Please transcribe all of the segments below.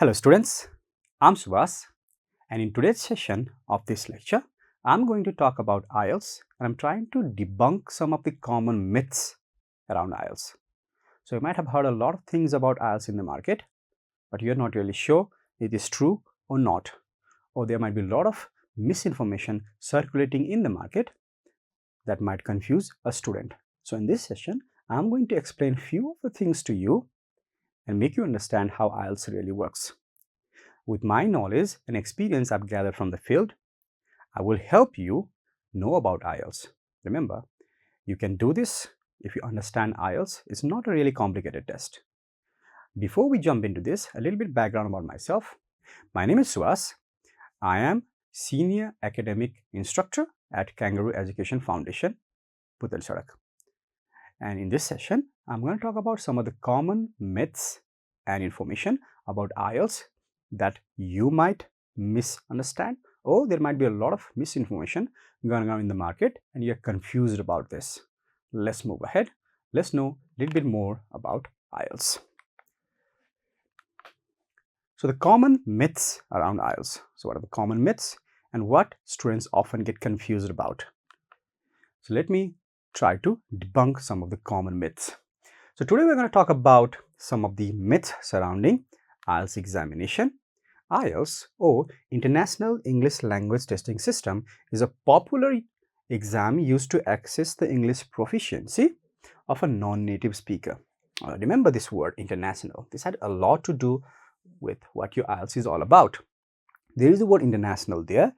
Hello students, I'm Subash, and in today's session of this lecture, I'm going to talk about IELTS and I'm trying to debunk some of the common myths around IELTS. So you might have heard a lot of things about IELTS in the market, but you're not really sure it is true or not, or there might be a lot of misinformation circulating in the market that might confuse a student. So in this session, I'm going to explain few of the things to you and make you understand how IELTS really works. With my knowledge and experience I've gathered from the field, I will help you know about IELTS. Remember, you can do this if you understand IELTS. It's not a really complicated test. Before we jump into this, a little bit background about myself. My name is Suas. I am Senior Academic Instructor at Kangaroo Education Foundation, Putal Sarak. And in this session, I'm going to talk about some of the common myths and information about IELTS that you might misunderstand, or there might be a lot of misinformation going on in the market and you're confused about this. Let's move ahead. Let's know a little bit more about IELTS. So the common myths around IELTS. So what are the common myths and what students often get confused about? So let me try to debunk some of the common myths. So today we're going to talk about some of the myths surrounding IELTS examination. IELTS, or International English Language Testing System, is a popular exam used to assess the English proficiency of a non-native speaker. Remember this word, international. This had a lot to do with what your IELTS is all about. There is the word international there.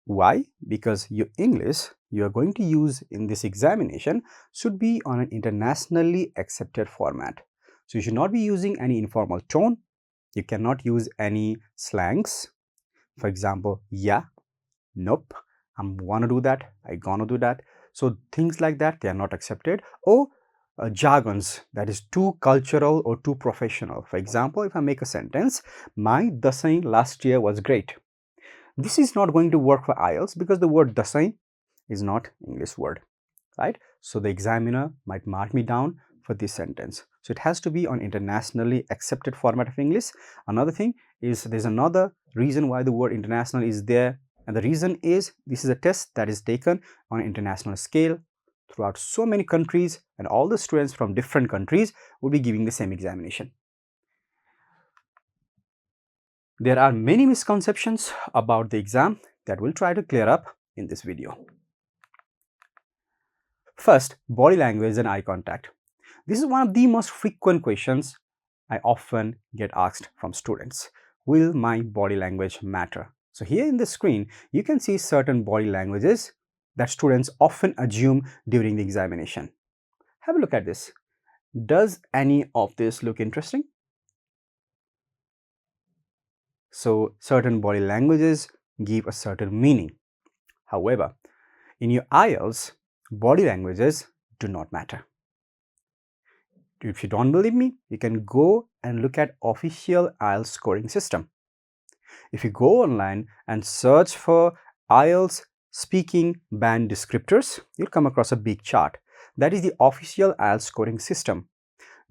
Why? Because your English you are going to use in this examination should be on an internationally accepted format. So you should not be using any informal tone. You cannot use any slangs. For example, yeah, nope, I'm gonna do that, I gonna do that. So things like that, they are not accepted. Or jargons that is too cultural or too professional. For example, if I make a sentence, my dasai last year was great. This is not going to work for IELTS because the word dasai is not English word, right? So the examiner might mark me down for this sentence. So it has to be on internationally accepted format of English. Another thing is there's another reason why the word international is there, and the reason is this is a test that is taken on an international scale throughout so many countries, and all the students from different countries will be giving the same examination. There are many misconceptions about the exam that we'll try to clear up in this video. First, body language and eye contact. This is one of the most frequent questions I often get asked from students. Will my body language matter? So here in the screen, you can see certain body languages that students often assume during the examination. Have a look at this. Does any of this look interesting? So certain body languages give a certain meaning. However, in your IELTS, body languages do not matter. If you don't believe me, you can go and look at official IELTS scoring system. If you go online and search for IELTS speaking band descriptors, you'll come across a big chart. That is the official IELTS scoring system.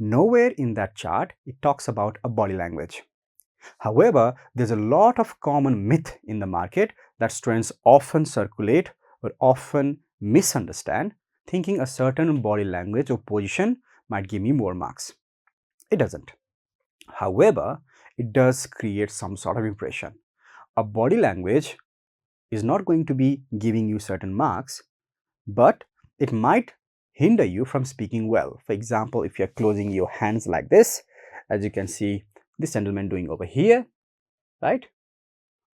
Nowhere in that chart it talks about a body language. However, there's a lot of common myth in the market that students often circulate or often misunderstand, thinking a certain body language or position might give me more marks. It doesn't. However, it does create some sort of impression. A body language is not going to be giving you certain marks, but it might hinder you from speaking well. For example, if you're closing your hands like this, as you can see this gentleman doing over here, right?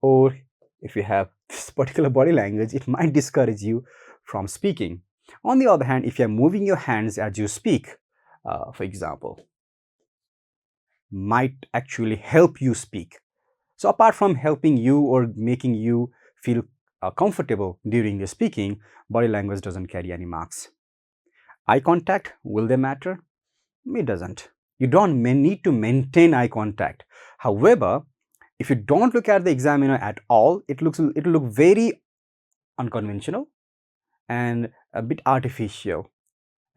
Or if you have this particular body language, it might discourage you from speaking. On the other hand, if you're moving your hands as you speak, for example, might actually help you speak. So apart from helping you or making you feel comfortable during the speaking, body language doesn't carry any marks. Eye contact, will they matter? It doesn't. You don't need to maintain eye contact. However, if you don't look at the examiner at all, it'll look very unconventional and a bit artificial.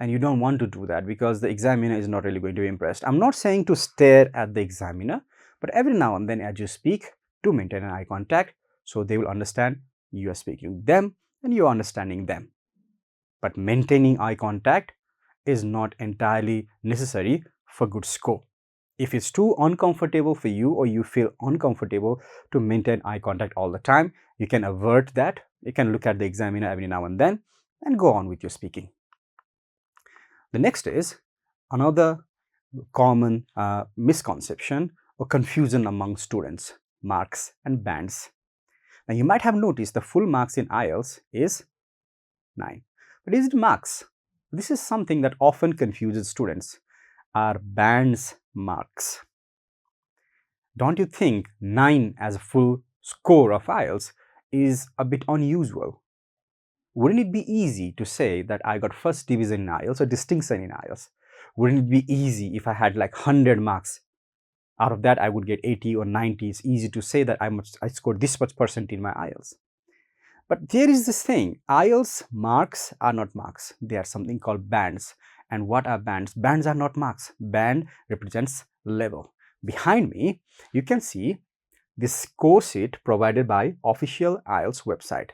And you don't want to do that because the examiner is not really going to be impressed. I'm not saying to stare at the examiner, But every now and then as you speak, to maintain an eye contact, so they will understand you are speaking with them and you are understanding them. But maintaining eye contact is not entirely necessary for good score. If it's too uncomfortable for you or you feel uncomfortable to maintain eye contact all the time, you can avert that. You can look at the examiner every now and then and go on with your speaking. The next is another common misconception or confusion among students: marks and bands. Now you might have noticed the full marks in IELTS is 9. But is it marks? This is something that often confuses students. Are bands marks? Don't you think 9 as a full score of IELTS is a bit unusual? Wouldn't it be easy to say that I got first division in IELTS or distinction in IELTS? Wouldn't it be easy if I had like 100 marks? Out of that, I would get 80 or 90. It's easy to say that I scored this much percent in my IELTS. But there is this thing, IELTS marks are not marks. They are something called bands. And what are bands? Bands are not marks. Band represents level. Behind me, you can see this score sheet provided by official IELTS website.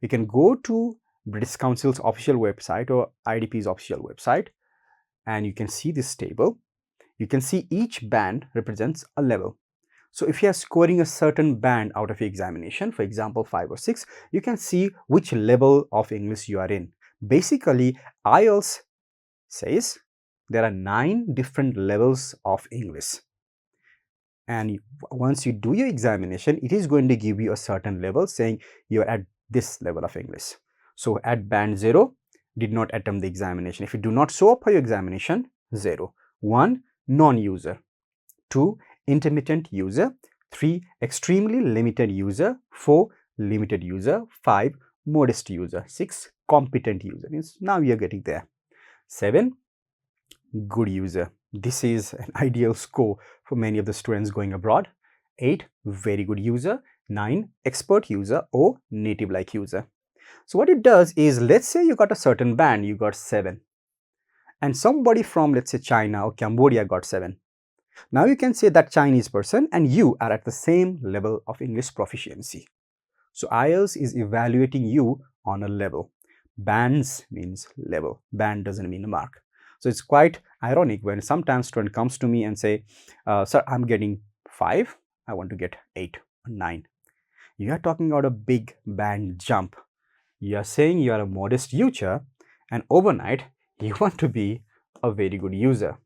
You can go to British Council's official website or IDP's official website and you can see this table. You can see each band represents a level. So if you are scoring a certain band out of your examination, for example 5 or 6, you can see which level of English you are in. Basically, IELTS says there are 9 different levels of English. And once you do your examination, it is going to give you a certain level saying you are at this level of English. So at band 0, did not attempt the examination. If you do not show up for your examination, 0. 1, non-user. 2, intermittent user. 3, extremely limited user. 4, limited user. 5, modest user. 6, competent user. Means now we are getting there. 7, good user. This is an ideal score for many of the students going abroad. 8, very good user. 9, expert user or native-like user. So what it does is, let's say you got a certain band, you got 7. And somebody from, let's say, China or Cambodia got 7. Now you can say that Chinese person and you are at the same level of English proficiency. So IELTS is evaluating you on a level. Bands means level. Band doesn't mean a mark. So it's quite ironic when sometimes student comes to me and say, sir, I'm getting 5. I want to get 8 or 9. You are talking about a big band jump. You are saying you are a modest user and overnight you want to be a very good user.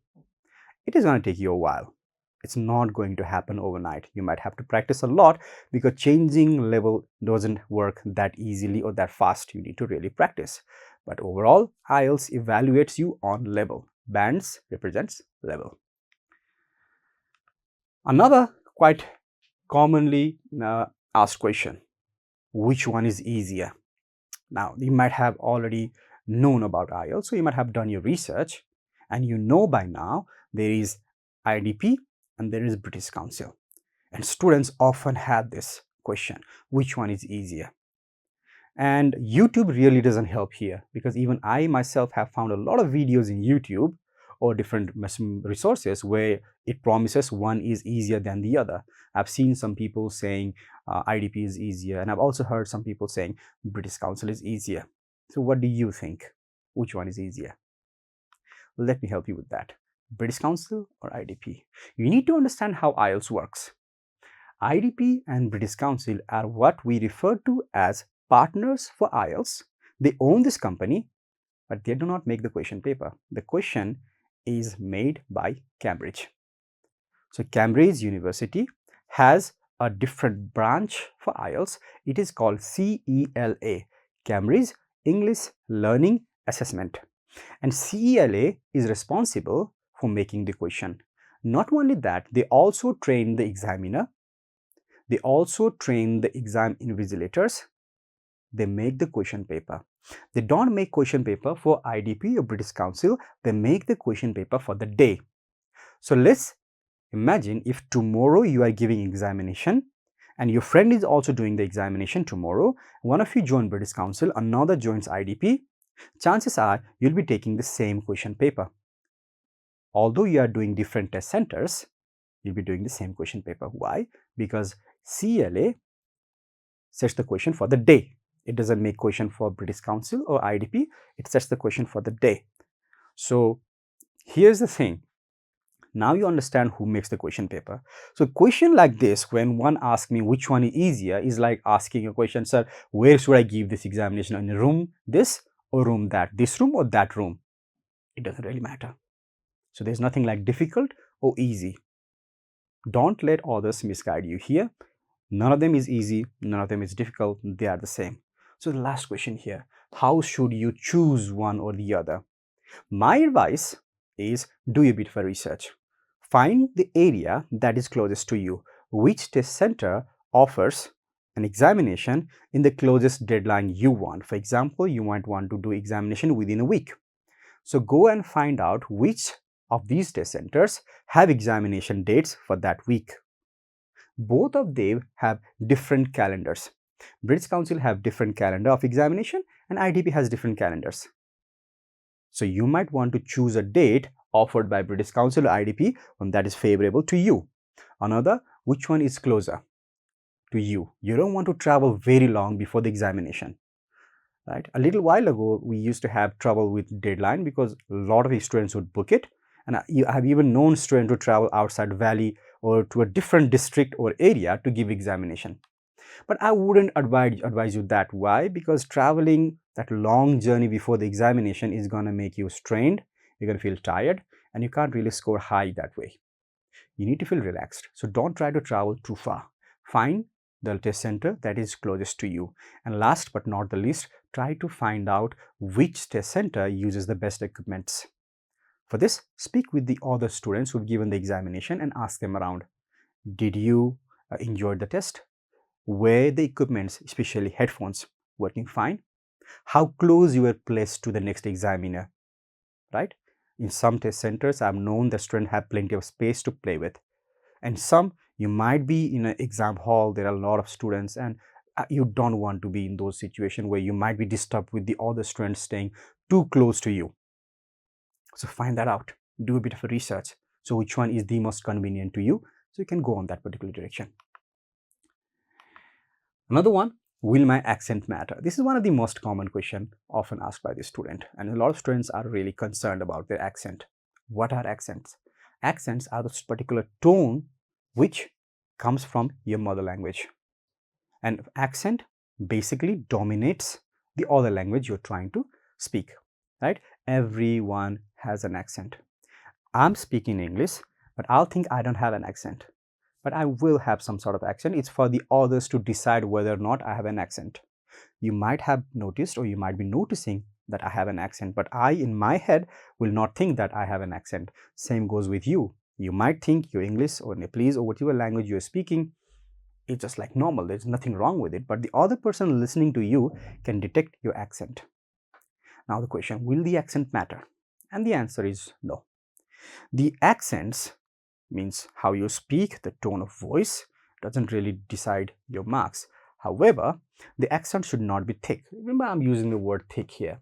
It is going to take you a while. It's not going to happen overnight. You might have to practice a lot because changing level doesn't work that easily or that fast. You need to really practice. But overall, IELTS evaluates you on level. Bands represents level. Another quite commonly asked question: which one is easier? Now, you might have already known about IELTS, so you might have done your research and you know by now there is IDP and there is British Council. And students often have this question: which one is easier? And YouTube really doesn't help here, because even I myself have found a lot of videos in YouTube or different resources where it promises one is easier than the other. I've seen some people saying IDP is easier, and I've also heard some people saying British Council is easier. So what do you think? Which one is easier? Let me help you with that. British Council or IDP? You need to understand how IELTS works. IDP and British Council are what we refer to as partners for IELTS. They own this company, but they do not make the question paper. The question is made by Cambridge. So Cambridge University has a different branch for IELTS. It is called CELA, Cambridge English Learning Assessment. And CELA is responsible for making the question. Not only that, they also train the examiner. They also train the exam invigilators. They make the question paper. They don't make question paper for IDP or British Council. They make the question paper for the day. So let's imagine if tomorrow you are giving examination and your friend is also doing the examination tomorrow. One of you join British Council, another joins IDP. Chances are you'll be taking the same question paper. Although you are doing different test centers, you'll be doing the same question paper. Why? Because CLA sets the question for the day. It doesn't make question for British Council or IDP. It sets the question for the day. So here's the thing. Now you understand who makes the question paper. So a question like this, when one asks me which one is easier, is like asking a question, sir, where should I give this examination? In a room this or room that? This room or that room? It doesn't really matter. So there's nothing like difficult or easy. Don't let others misguide you here. None of them is easy, none of them is difficult, they are the same. So the last question here, how should you choose one or the other? My advice is do a bit of research. Find the area that is closest to you. Which test center offers an examination in the closest deadline you want? For example, you might want to do examination within a week. So go and find out which of these test centers have examination dates for that week. Both of them have different calendars. British Council have different calendar of examination and IDP has different calendars. So you might want to choose a date offered by British Council or IDP one that is favorable to you. Another, which one is closer to you? You don't want to travel very long before the examination. Right? A little while ago, we used to have trouble with deadline because a lot of students would book it. And I have even known students to travel outside Valley or to a different district or area to give examination. But I wouldn't advise you that. Why? Because traveling that long journey before the examination is going to make you strained, you're going to feel tired, and you can't really score high that way. You need to feel relaxed. So don't try to travel too far. Find the test center that is closest to you. And last but not the least, try to find out which test center uses the best equipments. For this, speak with the other students who've given the examination and ask them around. Did you enjoy the test? Were the equipments, especially headphones, working fine? How close you were placed to the next examiner, right? In some test centers, I've known the students have plenty of space to play with. And some, you might be in an exam hall, there are a lot of students, and you don't want to be in those situations where you might be disturbed with the other students staying too close to you. So find that out, do a bit of a research. So which one is the most convenient to you? So you can go on that particular direction. Another one, will my accent matter? This is one of the most common questions often asked by the student, and a lot of students are really concerned about their accent. What are accents? Accents are this particular tone which comes from your mother language. And accent basically dominates the other language you're trying to speak, right? Everyone has an accent. I'm speaking English, but I'll think I don't have an accent. But I will have some sort of accent. It's for the others to decide whether or not I have an accent. You might have noticed or you might be noticing that I have an accent, but I, in my head, will not think that I have an accent. Same goes with you. You might think your English or Nepalese or whatever language you're speaking is just like normal. There's nothing wrong with it, but the other person listening to you can detect your accent. Now the question, will the accent matter? And the answer is no. The accents means how you speak, the tone of voice doesn't really decide your marks. However, the accent should not be thick. Remember, I'm using the word thick here.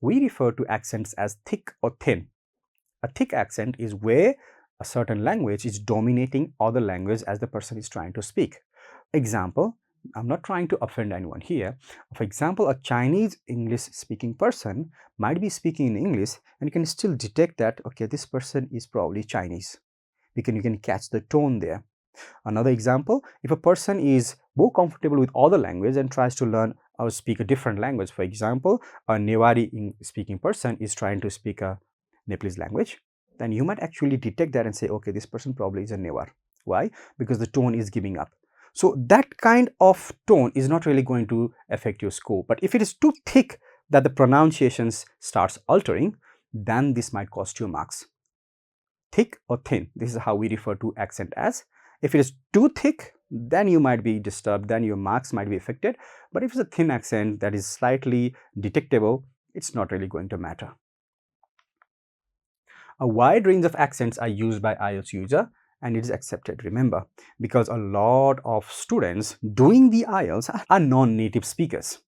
We refer to accents as thick or thin. A thick accent is where a certain language is dominating other language as the person is trying to speak. Example, I'm not trying to offend anyone here. For example, a Chinese English speaking person might be speaking in English and you can still detect that, okay, this person is probably Chinese. You can catch the tone there. Another example, if a person is more comfortable with other language and tries to learn or speak a different language, for example, a Newari speaking person is trying to speak a Nepalese language, then you might actually detect that and say, okay, this person probably is a Newar. Why? Because the tone is giving up. So that kind of tone is not really going to affect your score. But if it is too thick that the pronunciations starts altering, then this might cost you marks. Thick or thin, this is how we refer to accent as. If it is too thick, then you might be disturbed, then your marks might be affected. But if it's a thin accent that is slightly detectable, it's not really going to matter. A wide range of accents are used by IELTS user and it is accepted, remember, because a lot of students doing the IELTS are non-native speakers,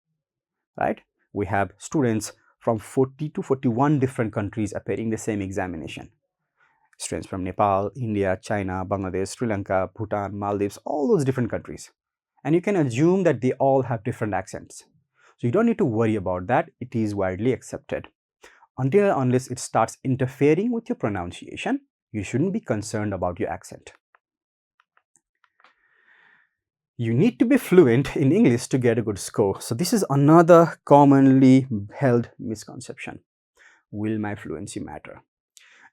right? We have students from 40 to 41 different countries appearing the same examination. Students from Nepal, India, China, Bangladesh, Sri Lanka, Bhutan, Maldives, all those different countries. And you can assume that they all have different accents. So you don't need to worry about that. It is widely accepted. Until unless it starts interfering with your pronunciation, you shouldn't be concerned about your accent. You need to be fluent in English to get a good score. So this is another commonly held misconception. Will my fluency matter?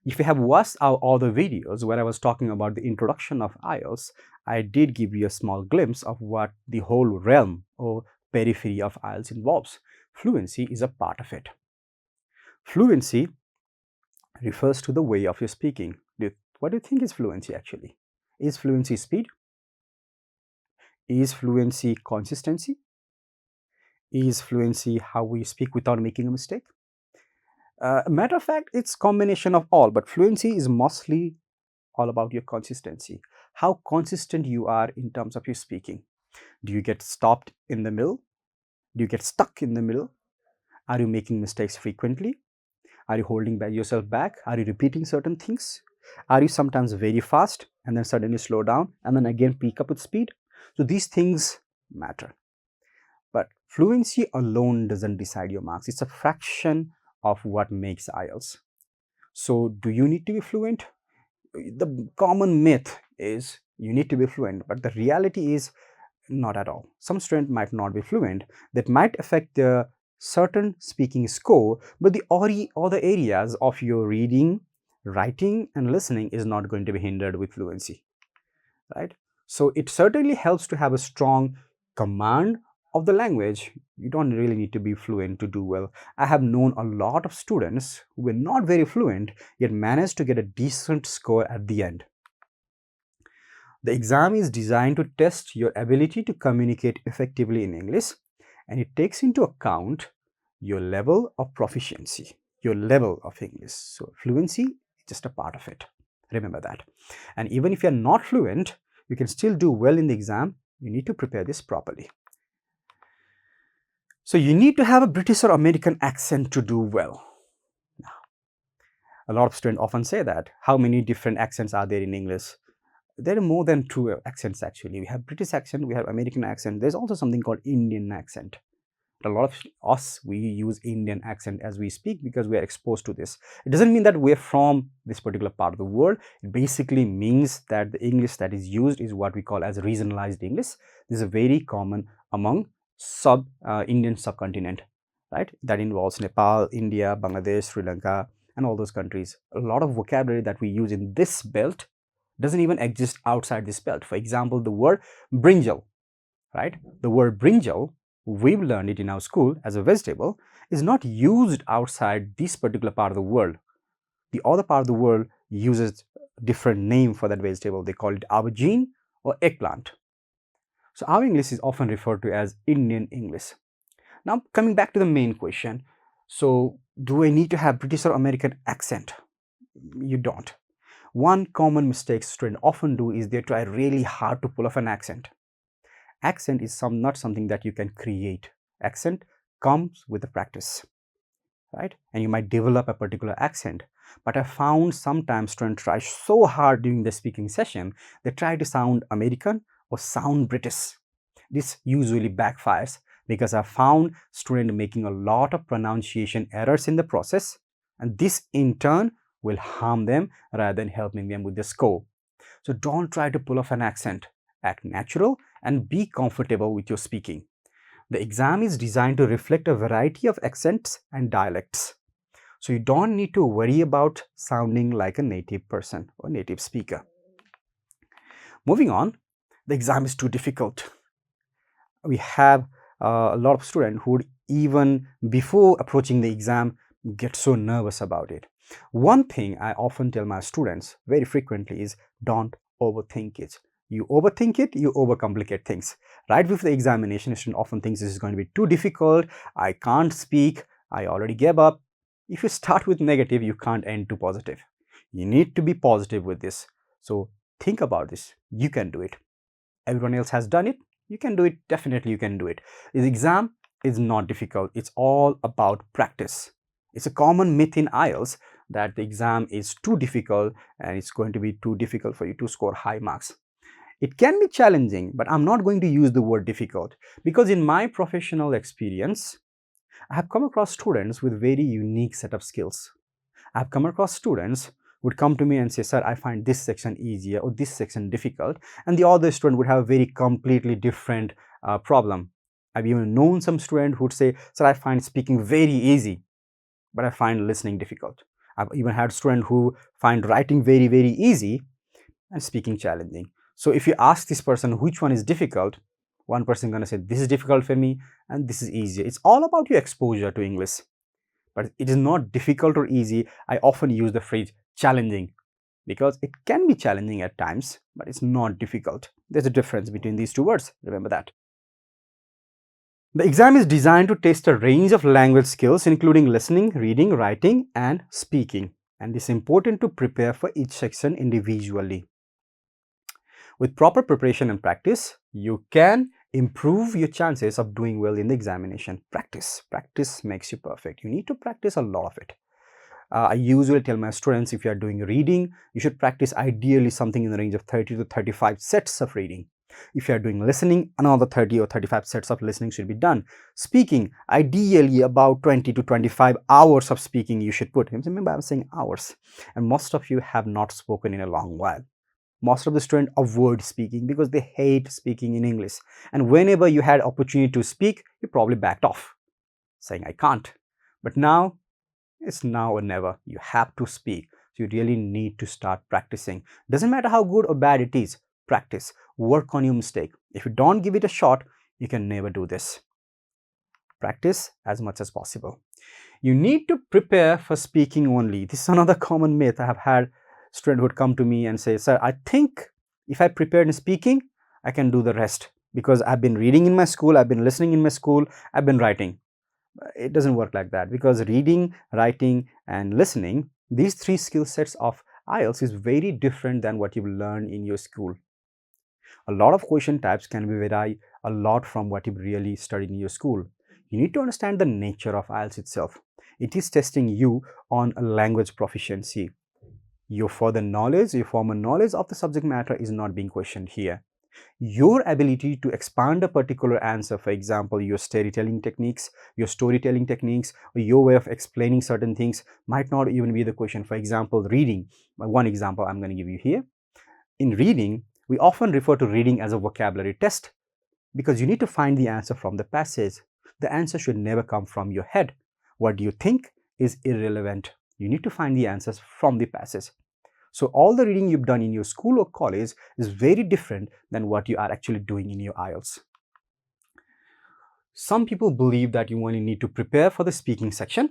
If you have watched our other videos where I was talking about the introduction of IELTS, I did give you a small glimpse of what the whole realm or periphery of IELTS involves. Fluency is a part of it. Fluency refers to the way of your speaking. What do you think is fluency actually? Is fluency speed? Is fluency consistency? Is fluency how we speak without making a mistake? Matter of fact, it's combination of all, but fluency is mostly all about your consistency. How consistent you are in terms of your speaking. Do you get stopped in the middle? Do you get stuck in the middle? Are you making mistakes frequently? Are you holding yourself back? Are you repeating certain things? Are you sometimes very fast and then suddenly slow down and then again pick up with speed? So these things matter. But fluency alone doesn't decide your marks. It's a fraction of what makes IELTS. So do you need to be fluent? The common myth is you need to be fluent, but the reality is not at all. Some students might not be fluent. That might affect their certain speaking score, but the other areas of your reading, writing and listening is not going to be hindered with fluency, right? So it certainly helps to have a strong command of the language. You don't really need to be fluent to do well. I have known a lot of students who were not very fluent yet managed to get a decent score at the end. The exam is designed to test your ability to communicate effectively in English, and it takes into account your level of proficiency, your level of English. So fluency is just a part of it. Remember that. And even if you're not fluent, you can still do well in the exam. You need to prepare this properly. So you need to have a British or American accent to do well. Now, a lot of students often say that. How many different accents are there in English? There are more than two accents actually. We have British accent, we have American accent. There's also something called Indian accent. A lot of us, we use Indian accent as we speak because we are exposed to this. It doesn't mean that we're from this particular part of the world. It basically means that the English that is used is what we call as regionalized English. This is very common among Indian subcontinent, right? That involves Nepal, India, Bangladesh, Sri Lanka, and all those countries. A lot of vocabulary that we use in this belt doesn't even exist outside this belt. For example, the word brinjal, right? The word brinjal, we've learned it in our school as a vegetable, is not used outside this particular part of the world. The other part of the world uses a different name for that vegetable. They call it aubergine or eggplant. So our English is often referred to as Indian English. Now coming back to the main question, so do I need to have British or American accent? You don't. One common mistake students often do is they try really hard to pull off an accent. Accent is not something that you can create. Accent comes with the practice, right? And you might develop a particular accent. But I found sometimes students try so hard during the speaking session, they try to sound American or sound British. This usually backfires because I found students making a lot of pronunciation errors in the process, and this in turn will harm them rather than helping them with the score. So don't try to pull off an accent. Act natural and be comfortable with your speaking. The exam is designed to reflect a variety of accents and dialects. So you don't need to worry about sounding like a native person or native speaker. Moving on, the exam is too difficult. We have a lot of students who would even before approaching the exam get so nervous about it. One thing I often tell my students very frequently is don't overthink it. You overthink it, you overcomplicate things. Right before the examination, a student often thinks this is going to be too difficult, I can't speak, I already gave up. If you start with negative, you can't end too positive. You need to be positive with this. So think about this. You can do it. Everyone else has done it. You can do it. Definitely you can do it. The exam is not difficult. It's all about practice. It's a common myth in IELTS that the exam is too difficult and it's going to be too difficult for you to score high marks. It can be challenging, but I'm not going to use the word difficult, because in my professional experience, I have come across students with very unique set of skills. I've come across students who would come to me and say, sir, I find this section easier or this section difficult, and the other student would have a very completely different problem. I've even known some student who would say, sir, I find speaking very easy, but I find listening difficult. I've even had students who find writing very, very easy and speaking challenging. So if you ask this person which one is difficult, one person is going to say, this is difficult for me and this is easier. It's all about your exposure to English. But it is not difficult or easy. I often use the phrase challenging because it can be challenging at times, but it's not difficult. There's a difference between these two words. Remember that. The exam is designed to test a range of language skills, including listening, reading, writing, and speaking. And it's important to prepare for each section individually. With proper preparation and practice, you can improve your chances of doing well in the examination. Practice makes you perfect. You need to practice a lot of it. I usually tell my students, if you are doing reading, you should practice ideally something in the range of 30 to 35 sets of reading. If you are doing listening, another 30 or 35 sets of listening should be done. Speaking, ideally about 20 to 25 hours of speaking you should put. Remember, I'm saying hours. And most of you have not spoken in a long while. Most of the students avoid speaking because they hate speaking in English. And whenever you had opportunity to speak, you probably backed off, saying, I can't. But now, it's now or never. You have to speak. So you really need to start practicing. Doesn't matter how good or bad it is. Practice. Work on your mistake. If you don't give it a shot, you can never do this. Practice as much as possible. You need to prepare for speaking only. This is another common myth. I have had student would come to me and say, sir, I think if I prepare in speaking, I can do the rest because I've been reading in my school, I've been listening in my school, I've been writing. It doesn't work like that, because reading, writing, and listening, these three skill sets of IELTS is very different than what you've learned in your school. A lot of question types can vary a lot from what you've really studied in your school. You need to understand the nature of IELTS itself. It is testing you on a language proficiency. Your further knowledge, your former knowledge of the subject matter is not being questioned here. Your ability to expand a particular answer, for example, your storytelling techniques, or your way of explaining certain things might not even be the question. For example, reading. One example I'm going to give you here. In reading, we often refer to reading as a vocabulary test because you need to find the answer from the passage. The answer should never come from your head. What you think is irrelevant. You need to find the answers from the passage. So all the reading you've done in your school or college is very different than what you are actually doing in your IELTS. Some people believe that you only need to prepare for the speaking section,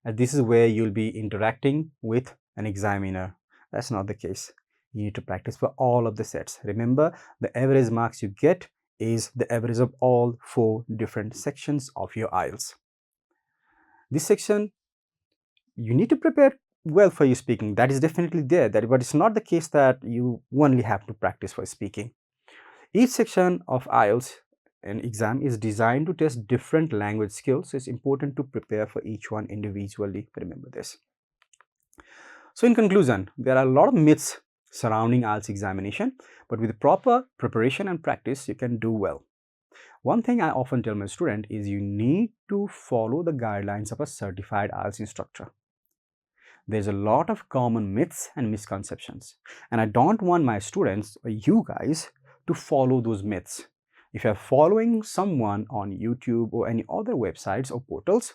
and this is where you'll be interacting with an examiner. That's not the case. You need to practice for all of the sets. Remember, the average marks you get is the average of all 4 different sections of your IELTS. This section, you need to prepare well for your speaking. That is definitely there, but it's not the case that you only have to practice for speaking. Each section of IELTS and exam is designed to test different language skills. So it's important to prepare for each one individually. Remember this. So in conclusion, there are a lot of myths surrounding IELTS examination, but with proper preparation and practice, you can do well. One thing I often tell my student is you need to follow the guidelines of a certified IELTS instructor. There's a lot of common myths and misconceptions, and I don't want my students or you guys to follow those myths. If you're following someone on YouTube or any other websites or portals,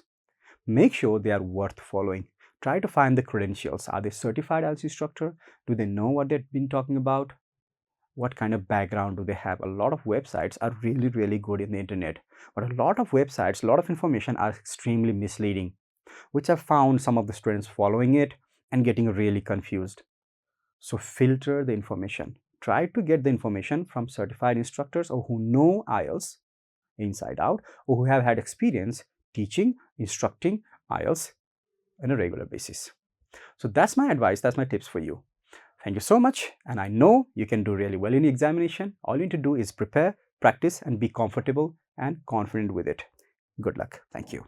make sure they are worth following. Try to find the credentials. Are they certified IELTS instructor? Do they know what they've been talking about? What kind of background do they have? A lot of websites are really, really good in the internet, but a lot of websites, a lot of information are extremely misleading, which I've found some of the students following it and getting really confused. So filter the information. Try to get the information from certified instructors or who know IELTS inside out, or who have had experience teaching, instructing IELTS on a regular basis. So that's my advice, that's my tips for you. Thank you so much, and I know you can do really well in the examination. All you need to do is prepare, practice, and be comfortable and confident with it. Good luck. Thank you.